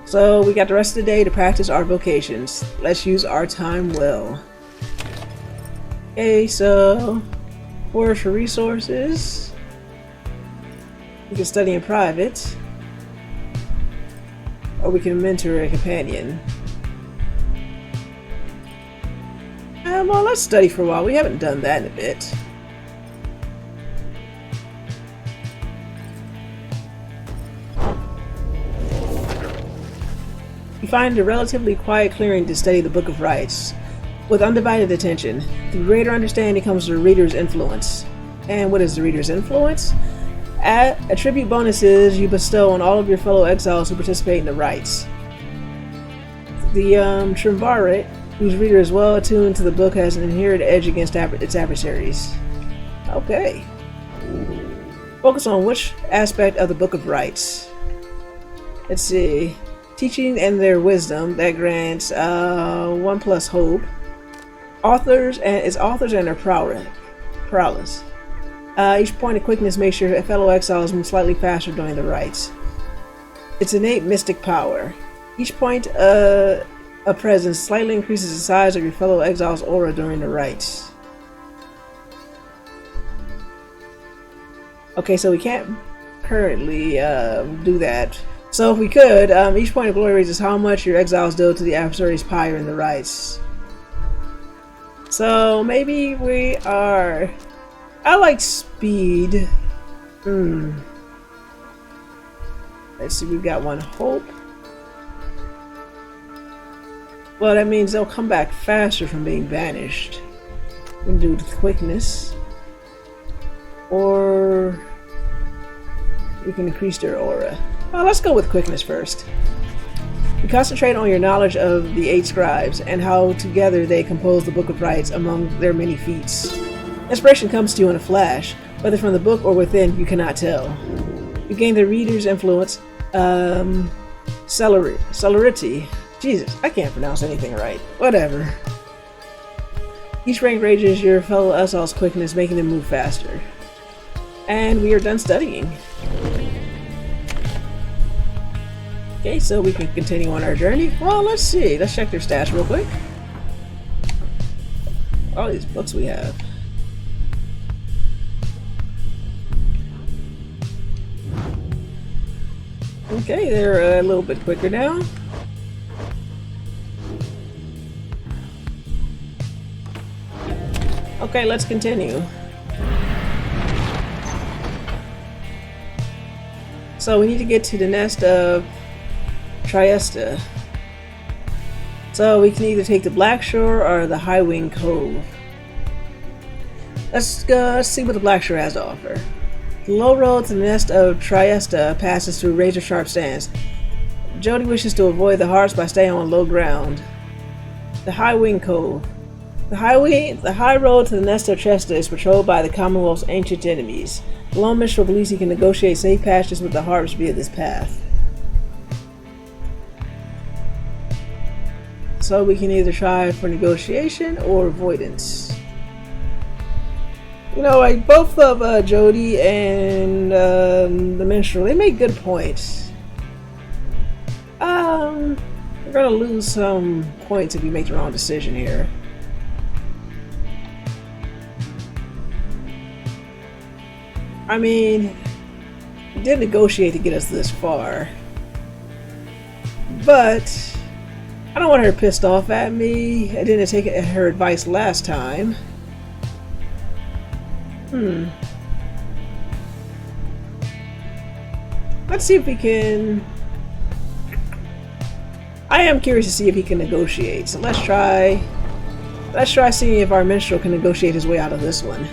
So we got the rest of the day to practice our vocations. Let's use our time well. Okay, so for resources, we can study in private, or we can mentor a companion. Well, let's study for a while. We haven't done that in a bit. You find a relatively quiet clearing to study the Book of Rites with undivided attention. The greater understanding comes from the reader's influence. And what is the reader's influence? Attribute bonuses you bestow on all of your fellow exiles who participate in the rites. The Triumvirate, whose reader is well attuned to the book, has an inherent edge against its adversaries. Okay. Focus on which aspect of the Book of Rites. Let's see. Teaching and their wisdom that grants 1+ hope. Authors and their prowess. Each point of quickness makes sure fellow exiles move slightly faster during the rites. Its innate mystic power. Each point of presence slightly increases the size of your fellow exile's aura during the rites. Okay, so we can't currently do that. So if we could, each point of glory raises how much your exiles deal to the adversary's pyre in the rites. So maybe we are... I like speed. Let's see, we've got 1 hope. Well, that means they'll come back faster from being banished. We can do the quickness. Or we can increase their aura. Well, let's go with quickness first. You concentrate on your knowledge of the 8 scribes and how together they compose the Book of Rites among their many feats. Inspiration comes to you in a flash, whether from the book or within, you cannot tell. You gain the reader's influence, celerity. Jesus, I can't pronounce anything right. Whatever. Each rank raises your fellow exiles' quickness, making them move faster. And we are done studying. Okay, so we can continue on our journey. Well, let's see. Let's check their stats real quick. All these books we have. Okay, they're a little bit quicker now. Okay, let's continue. So we need to get to the nest of Trieste. So we can either take the Black Shore or the High Wing Cove. Let's see what the Black Shore has to offer. The low road to the nest of Trieste passes through razor-sharp sands. Jody wishes to avoid the harps by staying on low ground. The High Wing Cove. The high road to the nest of Trieste is patrolled by the Commonwealth's ancient enemies. The lone minstrel believes he can negotiate safe passages with the harps via this path. So we can either try for negotiation or avoidance. You know, like both of Jody and the minstrel, they make good points. We're gonna lose some points if we make the wrong decision here. I mean, we did negotiate to get us this far, but I don't want her pissed off at me. I didn't take her advice last time. Let's see if we can... I am curious to see if he can negotiate, so let's try seeing if our minstrel can negotiate his way out of this one.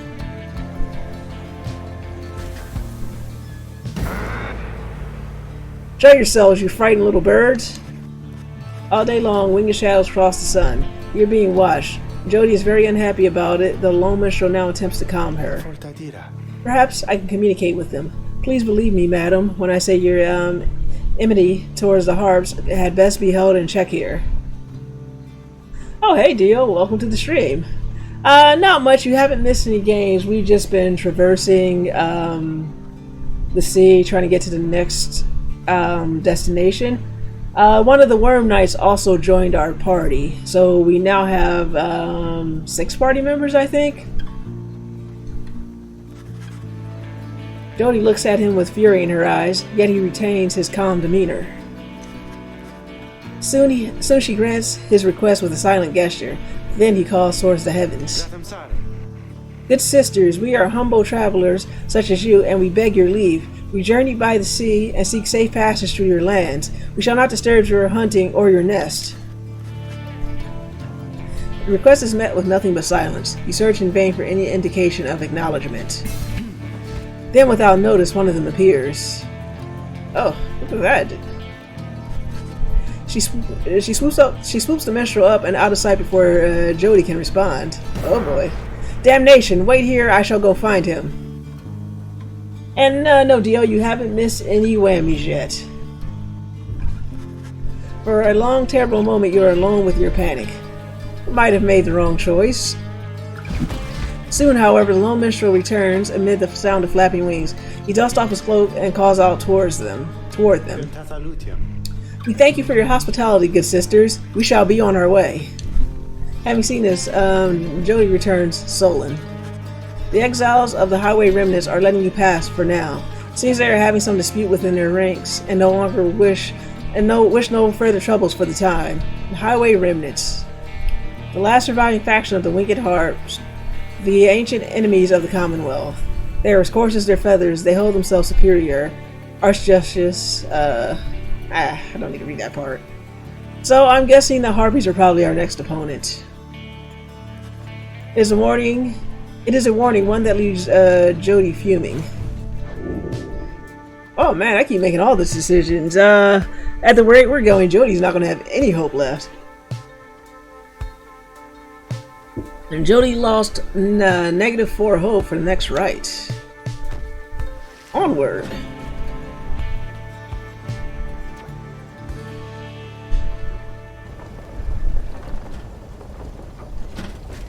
Show yourselves, you frightened little birds. All day long, winged shadows cross the sun. You're being watched. Jody is very unhappy about it. The lone minstrel now attempts to calm her. Perhaps I can communicate with them. Please believe me, madam, when I say your enmity towards the harps had best be held in check here. Oh, hey, Dio. Welcome to the stream. Not much. You haven't missed any games. We've just been traversing the sea, trying to get to the next destination. One of the Worm Knights also joined our party, so we now have 6 party members, I think. Jody looks at him with fury in her eyes, yet he retains his calm demeanor. Soon she grants his request with a silent gesture. Then he calls towards the heavens. Good sisters, we are humble travelers such as you, and we beg your leave. We journey by the sea and seek safe passage through your lands. We shall not disturb your hunting or your nest. The request is met with nothing but silence. You search in vain for any indication of acknowledgement. Then, without notice, one of them appears. Oh, look at that. She swoops the minstrel up and out of sight before Jody can respond. Oh boy. Damnation! Wait here, I shall go find him. And no, Dio, you haven't missed any whammies yet. For a long, terrible moment, you are alone with your panic. You might have made the wrong choice. Soon, however, the lone minstrel returns amid the sound of flapping wings. He dusts off his cloak and calls out toward them. We thank you for your hospitality, good sisters. We shall be on our way. Having seen this, Jody returns sullen. The exiles of the highway remnants are letting you pass for now. Seems they are having some dispute within their ranks and no longer wish no further troubles for the time. The highway remnants, the last surviving faction of the winged harps, the ancient enemies of the Commonwealth. They are as coarse as their feathers. They hold themselves superior. Archjustice, I don't need to read that part. So I'm guessing the Harpies are probably our next opponent. It is a warning, one that leaves Jody fuming. Oh man, I keep making all these decisions. At the rate we're going, Jody's not going to have any hope left. And Jody lost -4 hope for the next Rite. Onward.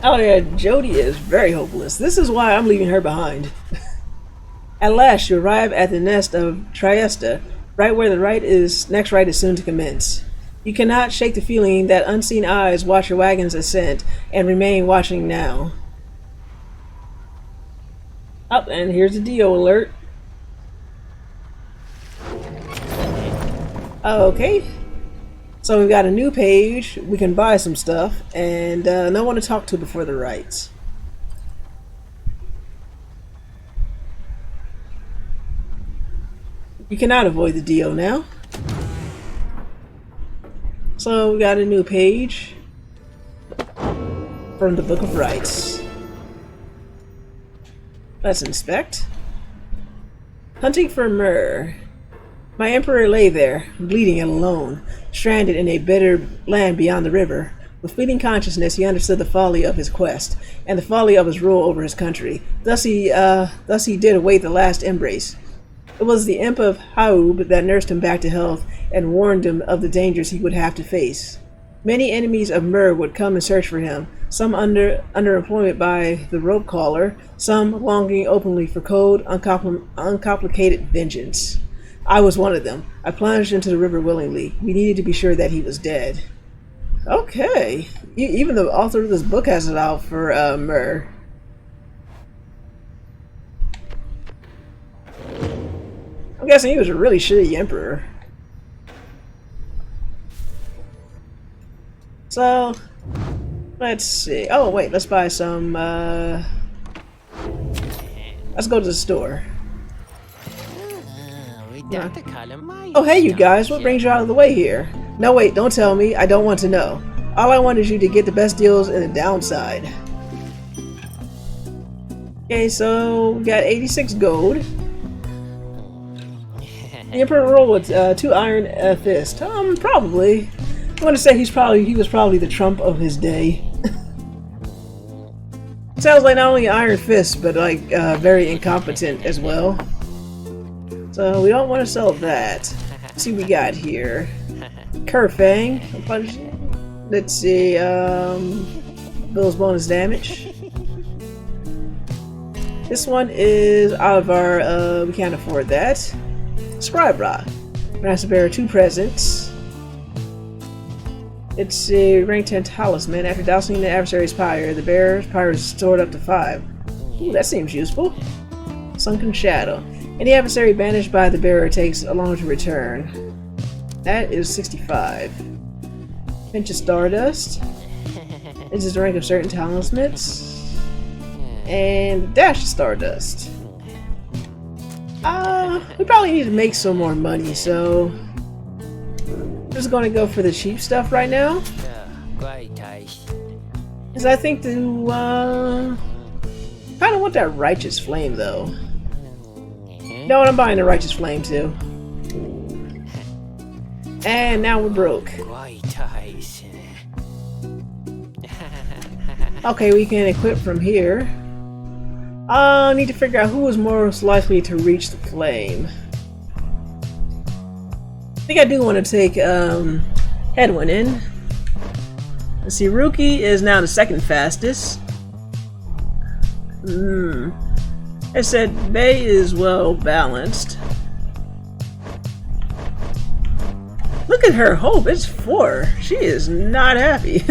Oh yeah, Jody is very hopeless. This is why I'm leaving her behind. At last, you arrive at the nest of Triesta, right where the next Rite is soon to commence. You cannot shake the feeling that unseen eyes watch your wagon's ascent and remain watching now. Oh, and here's the Dio alert. Okay. So we've got a new page, we can buy some stuff, and no one to talk to before the rites. You cannot avoid the Dio now. So we got a new page from the Book of Rites. Let's inspect. Hunting for myrrh. My emperor lay there, bleeding and alone, stranded in a bitter land beyond the river. With fleeting consciousness, he understood the folly of his quest, and the folly of his rule over his country. Thus he did await the last embrace. It was the imp of Haub that nursed him back to health and warned him of the dangers he would have to face. Many enemies of Myrrh would come and search for him, some under employment by the rope caller, some longing openly for cold, uncomplicated vengeance. I was one of them. I plunged into the river willingly. We needed to be sure that he was dead. Okay. Even the author of this book has it out for Myrrh. I'm guessing he was a really shitty emperor. So, let's see. Oh, wait, let's buy some, let's go to the store. Yeah. Oh, hey, you guys, what brings you out of the way here? No, wait, don't tell me. I don't want to know. All I want is you to get the best deals in the downside. Okay, so we got 86 gold. The Emperor rolled with 2 iron fists. Probably. I want to say he was probably the Trump of his day. Sounds like not only iron fist, but like very incompetent as well. So we don't want to sell that. Let's see what we got here. Kerfang. Let's see. Bill's bonus damage. This one is out of our. We can't afford that. Scribe Rock. We're going to have to bear 2 presents. It's a rank 10 talisman. After dousing the adversary's pyre, the bearer's pyre is stored up to 5. Ooh, that seems useful. Sunken Shadow. Any adversary banished by the bearer takes a longer to return. That is 65. Pinch of Stardust. This is the rank of certain talismans. And Dash of Stardust. We probably need to make some more money, so I'm just gonna go for the cheap stuff right now. Because I think to kinda want that Righteous Flame though. You know what, I'm buying the Righteous Flame too. And now we're broke. Okay, we can equip from here. I need to figure out who was most likely to reach the flame. I think I do want to take Hedwyn in. Let's see, Ruki is now the second fastest. I said Bay is well balanced. Look at her hope, it's 4. She is not happy.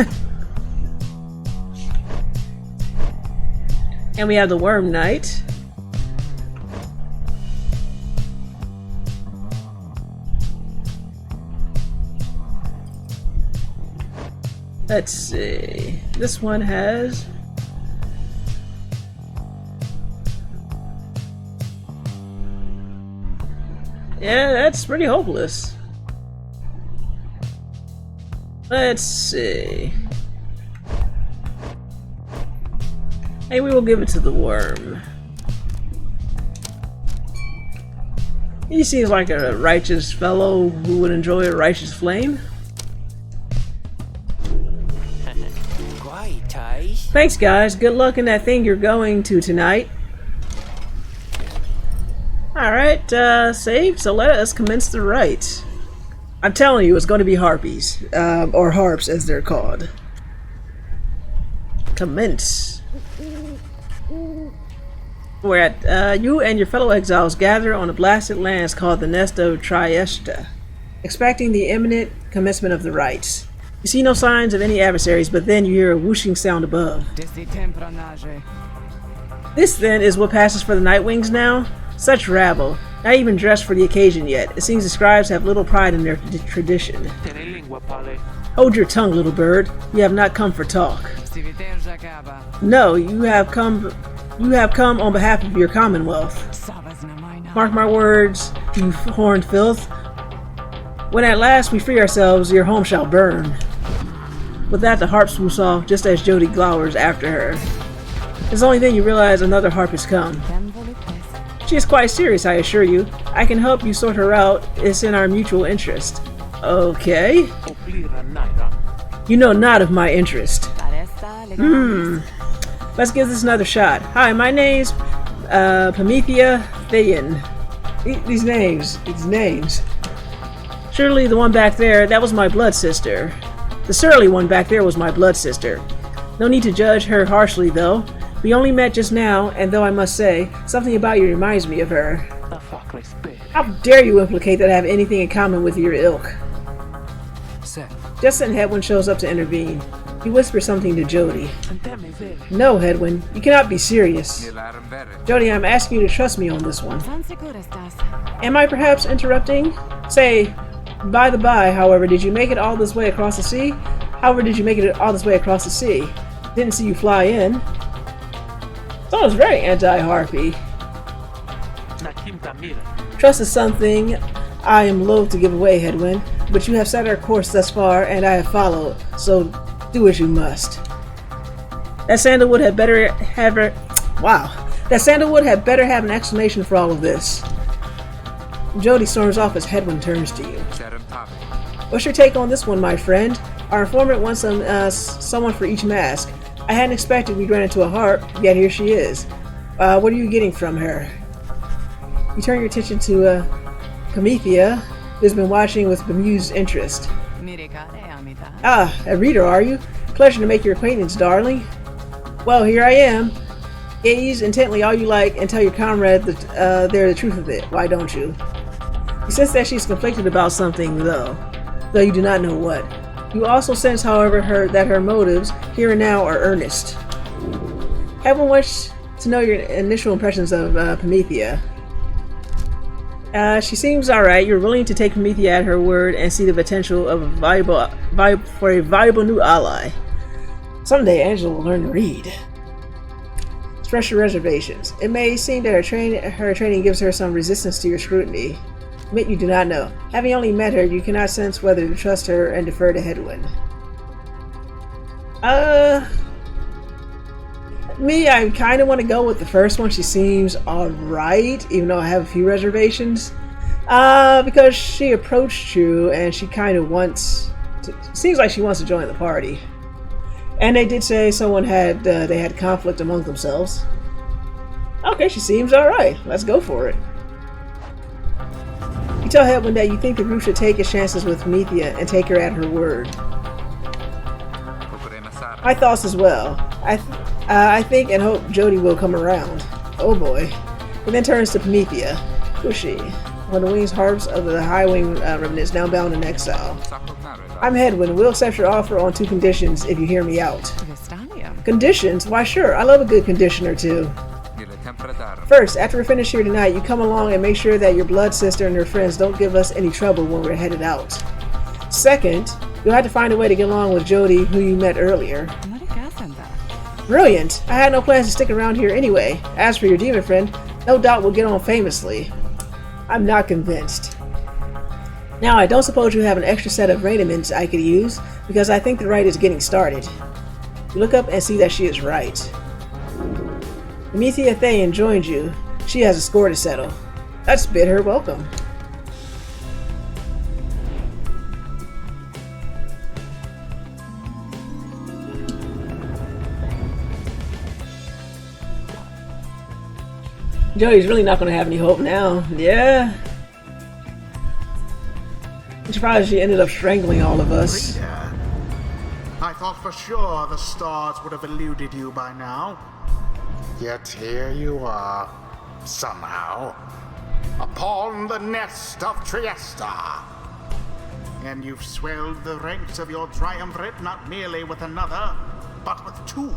And we have the Worm Knight. Let's see. This one has... Yeah, that's pretty hopeless. Let's see. Hey, we will give it to the Worm. He seems like a righteous fellow who would enjoy a righteous flame. Thanks, guys. Good luck in that thing you're going to tonight. Alright, saved, so let us commence the rite. I'm telling you, it's going to be harpies. Or harps, as they're called. Commence. Where you and your fellow exiles gather on a blasted lands called the Nest of Triesta, expecting the imminent commencement of the rites. You see no signs of any adversaries, but then you hear a whooshing sound above. This then is what passes for the Nightwings now? Such rabble, not even dressed for the occasion yet. It seems the scribes have little pride in their tradition. Hold your tongue, little bird. You have not come for talk. No, you have come on behalf of your commonwealth. Mark my words, you horned filth. When at last we free ourselves, your home shall burn. With that, the harp swoops off just as Jody glowers after her. It's only then you realize another harp has come. She is quite serious, I assure you. I can help you sort her out. It's in our mutual interest. Okay. You know not of my interest. Let's give this another shot. Hi, my name's Pamitha Theyn. These names. Surely the one back there, that was my blood sister. The surly one back there was my blood sister. No need to judge her harshly, though. We only met just now, and though I must say, something about you reminds me of her. How dare you implicate that I have anything in common with your ilk? Just then Hedwyn shows up to intervene. He whispers something to Jody. No, Hedwyn, you cannot be serious. Jody, I'm asking you to trust me on this one. Am I perhaps interrupting? Say, by the by, however, did you make it all this way across the sea? Didn't see you fly in. Sounds very anti-harpy. Trust is something I am loath to give away, Hedwyn, but you have set our course thus far, and I have followed, so do as you must. That sandalwood had better have an explanation for all of this. Jody storms off as Hedwyn turns to you. What's your take on this one, my friend? Our informant wants someone for each mask. I hadn't expected we'd run into a harp, yet here she is. What are you getting from her? You turn your attention to Pamitha, who's been watching with bemused interest. Ah, a reader, are you? Pleasure to make your acquaintance, darling. Well, here I am. Gaze intently all you like and tell your comrade that they're the truth of it. Why don't you? You sense that she's conflicted about something, though you do not know what. You also sense, however, that her motives, here and now, are earnest. Everyone wants to know your initial impressions of Pamitha. She seems alright. You're willing to take Pamitha at her word and see the potential of a valuable new ally. Someday Angela will learn to read. Express your reservations. It may seem that her training gives her some resistance to your scrutiny. Admit you do not know. Having only met her, you cannot sense whether to trust her and defer to Headwind. Me, I kind of want to go with the first one. She seems alright, even though I have a few reservations. Because she approached you and she kind of seems like she wants to join the party. And they did say they had conflict among themselves. Okay, she seems alright. Let's go for it. You tell Headwind that you think the group should take its chances with Pamitha and take her at her word. My thoughts as well. I think and hope Jody will come around. Oh boy. He then turns to Pamitha. Who is she? One of the wings harps of the High Wing remnants now bound in exile. I'm Headwind. We'll accept your offer on 2 conditions if you hear me out. Conditions? Why sure, I love a good condition or two. First, after we're finished here tonight, you come along and make sure that your blood sister and her friends don't give us any trouble when we're headed out. Second, you'll have to find a way to get along with Jody, who you met earlier. Brilliant! I had no plans to stick around here anyway. As for your demon friend, no doubt we'll get on famously. I'm not convinced. Now, I don't suppose you have an extra set of raiments I could use, because I think the rite is getting started. You look up and see that she is right. Pamitha Theyn joined you. She has a score to settle. Let's bid her welcome. Jody's really not going to have any hope now. Yeah. I'm surprised she ended up strangling all of us. I thought for sure the stars would have eluded you by now. Yet here you are, somehow, upon the nest of Trieste. And you've swelled the ranks of your triumvirate not merely with another, but with 2.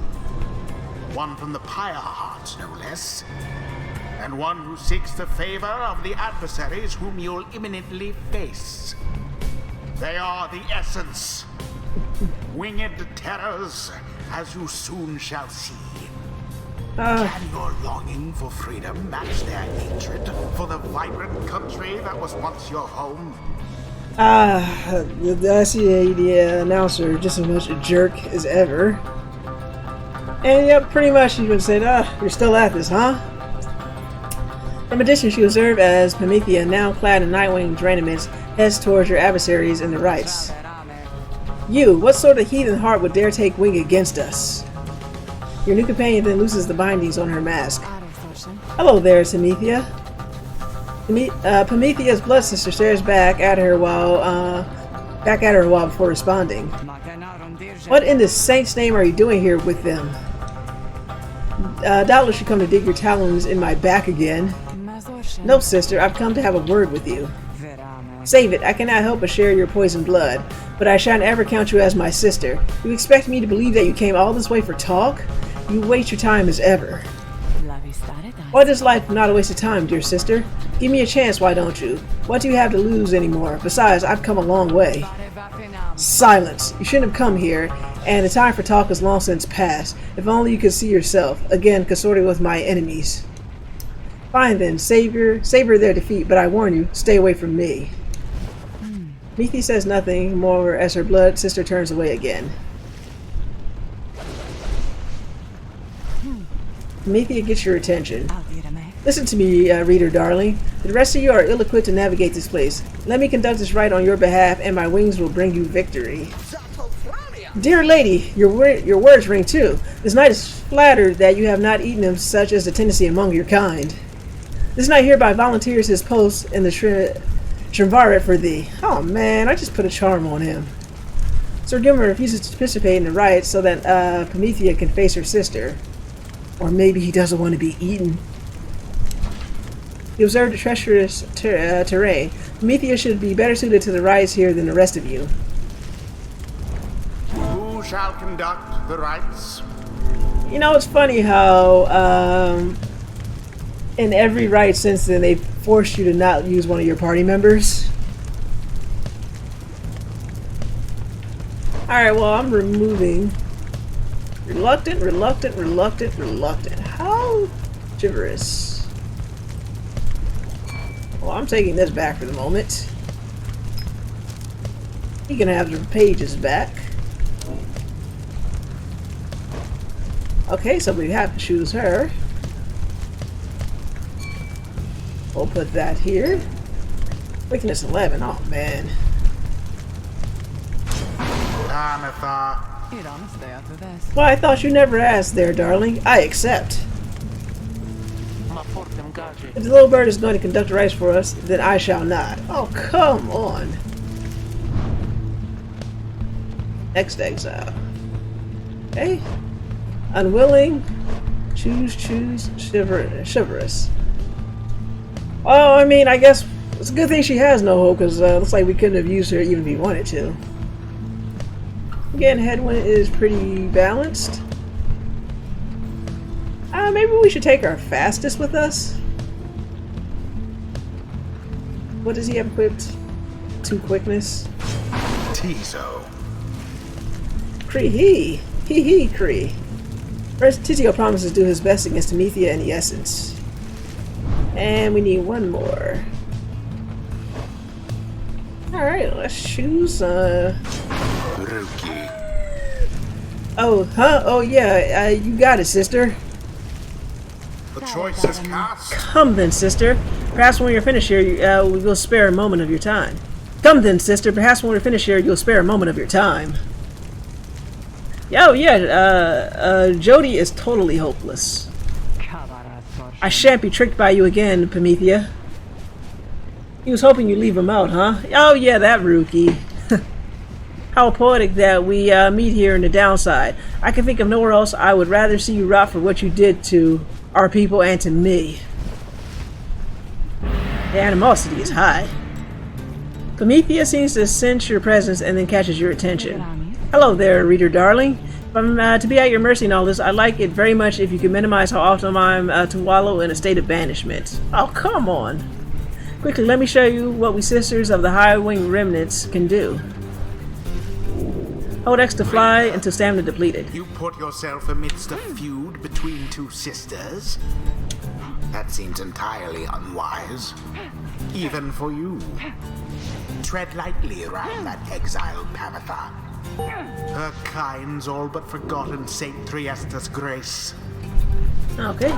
One from the Pyre heart, no less. And one who seeks the favor of the adversaries whom you'll imminently face. They are the essence. Winged terrors, as you soon shall see. Can your longing for freedom match their hatred for the vibrant country that was once your home? I see the announcer just as much a jerk as ever. And yep, pretty much she would say, you're still at this, huh? From a distance, you observe as Pamitha, now clad in Nightwing raiments, heads towards your adversaries in the Rites. You, what sort of heathen heart would dare take wing against us? Your new companion then loosens the bindings on her mask. Hello there, Pamitha. Pamitha's blood sister stares back at her while before responding. What in the saint's name are you doing here with them? Doubtless you come to dig your talons in my back again. No, sister, I've come to have a word with you. Save it, I cannot help but share your poisoned blood, but I shan't ever count you as my sister. You expect me to believe that you came all this way for talk? You waste your time as ever. What is life not a waste of time, dear sister? Give me a chance, why don't you? What do you have to lose anymore? Besides, I've come a long way. Silence! You shouldn't have come here, and the time for talk is long since past. If only you could see yourself, again consorting with my enemies. Fine then, savor their defeat, but I warn you, stay away from me. Pamitha says nothing more as her blood sister turns away again. Pamitha gets your attention. Listen to me, reader darling. The rest of you are ill-equipped to navigate this place. Let me conduct this rite on your behalf, and my wings will bring you victory. Dear lady, your words ring true. This knight is flattered that you have not eaten of such as the tendency among your kind. This knight hereby volunteers his post in the triumvirate for thee. Oh man, I just put a charm on him. Sir Gilmer refuses to participate in the rite so that Pamitha can face her sister. Or maybe he doesn't want to be eaten. You observe the treacherous terrain. Pamitha should be better suited to the rites here than the rest of you. shall conduct the rites. You know, it's funny how in every rite since then they forced you to not use one of your party members. Alright, well, I'm removing. Reluctant. How gibberish. Well, I'm taking this back for the moment. You can have the pages back. Okay, so we have to choose her. We'll put that here. Weakness 11. Oh man. Pamitha. Well, I thought you never asked there, darling. I accept. If the little bird is going to conduct the rites for us, then I shall not. Oh, come on. Next exile. Okay. Unwilling. Choose, chivalrous. Oh, I mean, I guess it's a good thing she has no hope, because looks like we couldn't have used her even if we wanted to. Again, headwind is pretty balanced. Maybe we should take our fastest with us. What does he have equipped? 2 quickness. Tizo. Cree. Cree. First, Tizio promises to do his best against Pamitha and the Essence. And we need one more. Alright, let's choose, Ruki. Oh, huh? Oh, yeah, you got it, sister. The choice is cast. Come then, sister. Perhaps when you're finished here, we'll spare a moment of your time. Come then, sister. Perhaps when we're finished here, you'll spare a moment of your time. Oh, yeah, Jody is totally hopeless. I shan't be tricked by you again, Pamitha. He was hoping you'd leave him out, huh? Oh, yeah, that rookie. How poetic that we meet here in the downside. I can think of nowhere else I would rather see you rot for what you did to our people and to me. The animosity is high. Pamitha seems to sense your presence and then catches your attention. Hello there, reader darling. If I'm to be at your mercy in all this, I'd like it very much if you could minimize how often I'm to wallow in a state of banishment. Oh, come on. Quickly, let me show you what we sisters of the High Wing Remnants can do. Hold X to fly until stamina depleted. You put yourself amidst a feud between 2 sisters? That seems entirely unwise. Even for you. Tread lightly around that exiled Pamitha. Her kind's all but forgotten Saint Triesta's grace. Okay.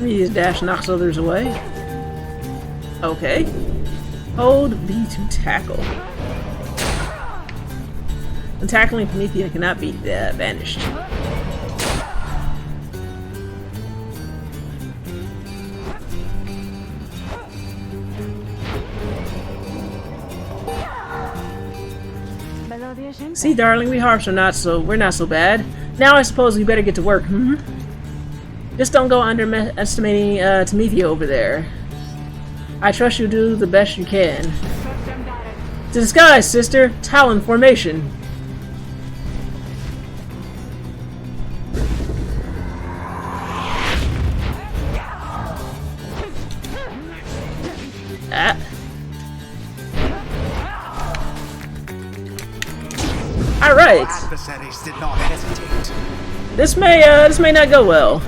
These dash knocks others away. Okay. Hold B to tackle. When tackling Pamitha cannot be banished. See, darling, we harps are we're not so bad. Now I suppose we better get to work, Just don't go underestimating Pamitha over there. I trust you do the best you can. To disguise, sister! Talon formation! Alright! Adversaries did not hesitate. This may not go well.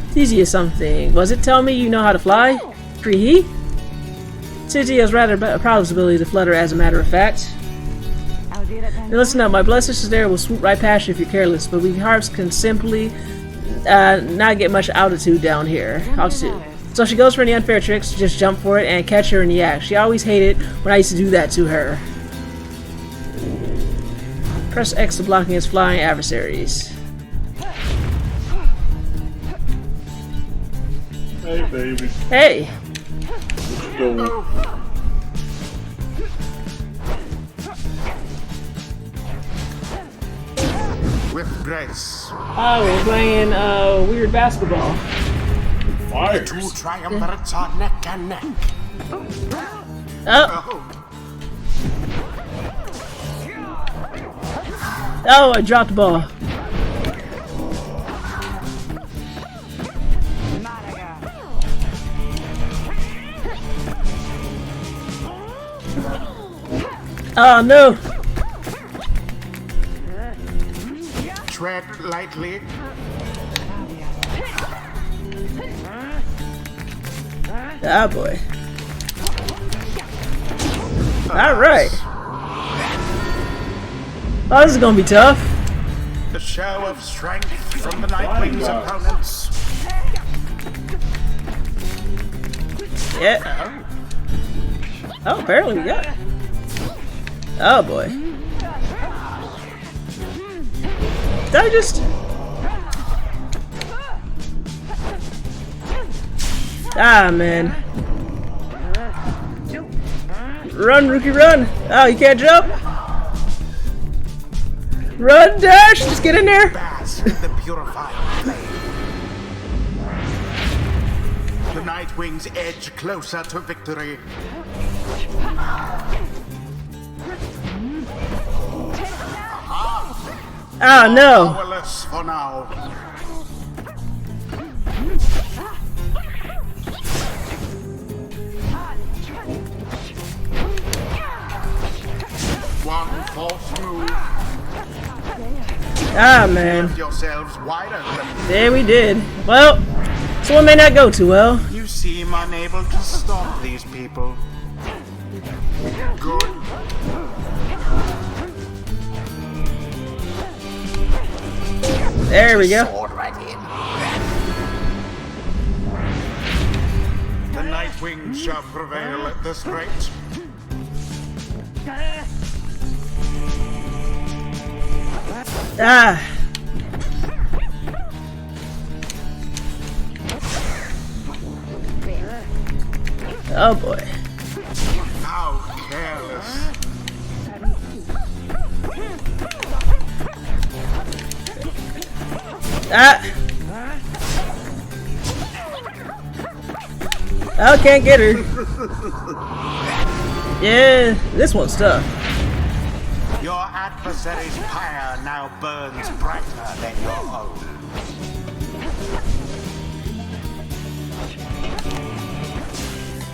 It's easy as something. Was it tell me you know how to fly? Cree? City has rather proud of his ability to flutter, as a matter of fact. Now listen up, my blood sisters there will swoop right past you if you're careless, but we harps can simply not get much altitude down here. So she goes for any unfair tricks, just jump for it and catch her in the act. She always hated when I used to do that to her. Press X to block against flying adversaries. Hey, baby. Hey! Let's go. With grace. Oh, we're playing weird basketball. Fire. 2 triumvirates are neck and neck. Oh! Oh, I dropped the ball. Oh no! Tread lightly. Ah boy. Alright. Oh, this is gonna be tough. The show of strength from the Nightwings' opponents. Yeah. Oh, apparently we got it. Oh boy. Did I just... Ah, man. Run, rookie, run! Oh, you can't jump? Run, dash! Just get in there! Bask in the purified flame. The Nightwings edge closer to victory. Oh no! Powerless for now. One false move. Ah man. Left yourselves wide open. There we did. Well, someone may not go too well. You seem unable to stop these people. Good. There we go. Sword right in. The Nightwing shall prevail at this rate. Ah. Oh boy. How careless. Ah. Oh, can't get her. Yeah, this one's tough. Your adversary's pyre now burns brighter than your own.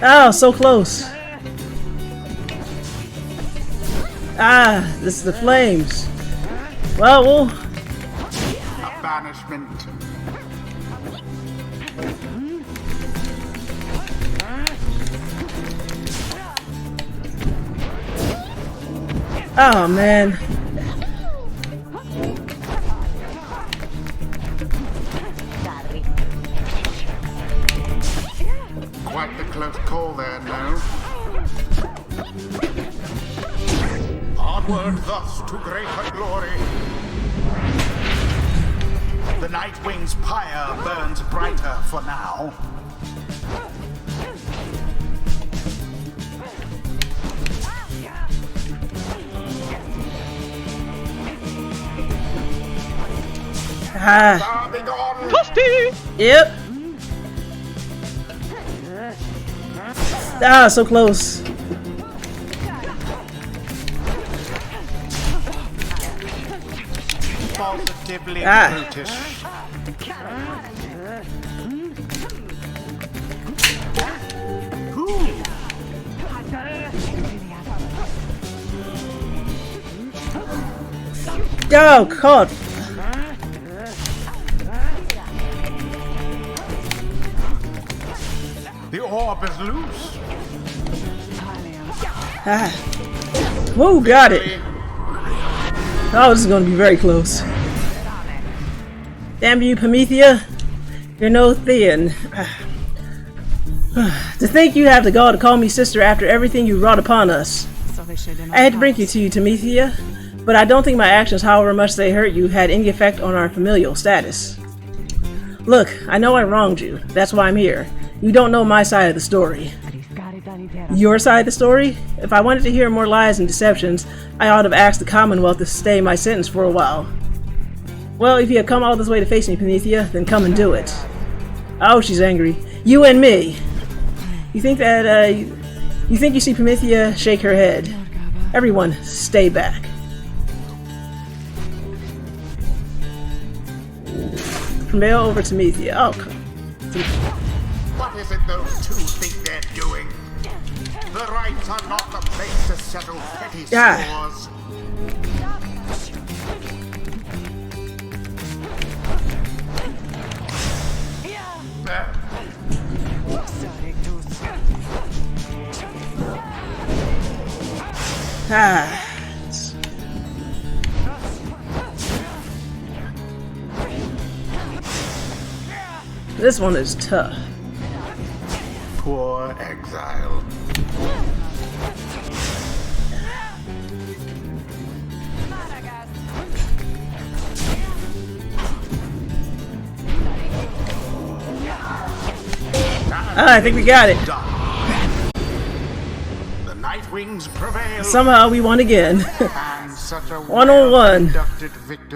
Oh, so close. Ah, this is the flames. Well, we'll... A banishment. Oh, man. Quite the close call there, no? Onward thus to greater glory. The Nightwing's pyre burns brighter for now. Ah. Be gone. Yep. Ah, so close. Positively brutish. Oh, God. The orb is loose. Ah. Whoa, got it. Oh, this is going to be very close. Damn you, Pamitha. You're no Theyn. To think you have the gall to call me sister after everything you wrought upon us. I had to bring you to you, Pamitha, but I don't think my actions, however much they hurt you, had any effect on our familial status. Look, I know I wronged you. That's why I'm here. You don't know my side of the story. Your side of the story? If I wanted to hear more lies and deceptions, I ought to have asked the Commonwealth to stay my sentence for a while. Well, if you have come all this way to face me, Pamitha, then come and do it. Oh, she's angry. You and me! You think that, you think you see Pamitha shake her head. Everyone, stay back. Prevail over Pamitha. Oh, What is it those two think they're doing? The Rites are not the place to settle petty Yeah. scores. ah. This one is tough. Poor exile. Ah, I think we got it. The Nightwings prevail. Somehow we won again. And such a One-on-one. well-conducted victory.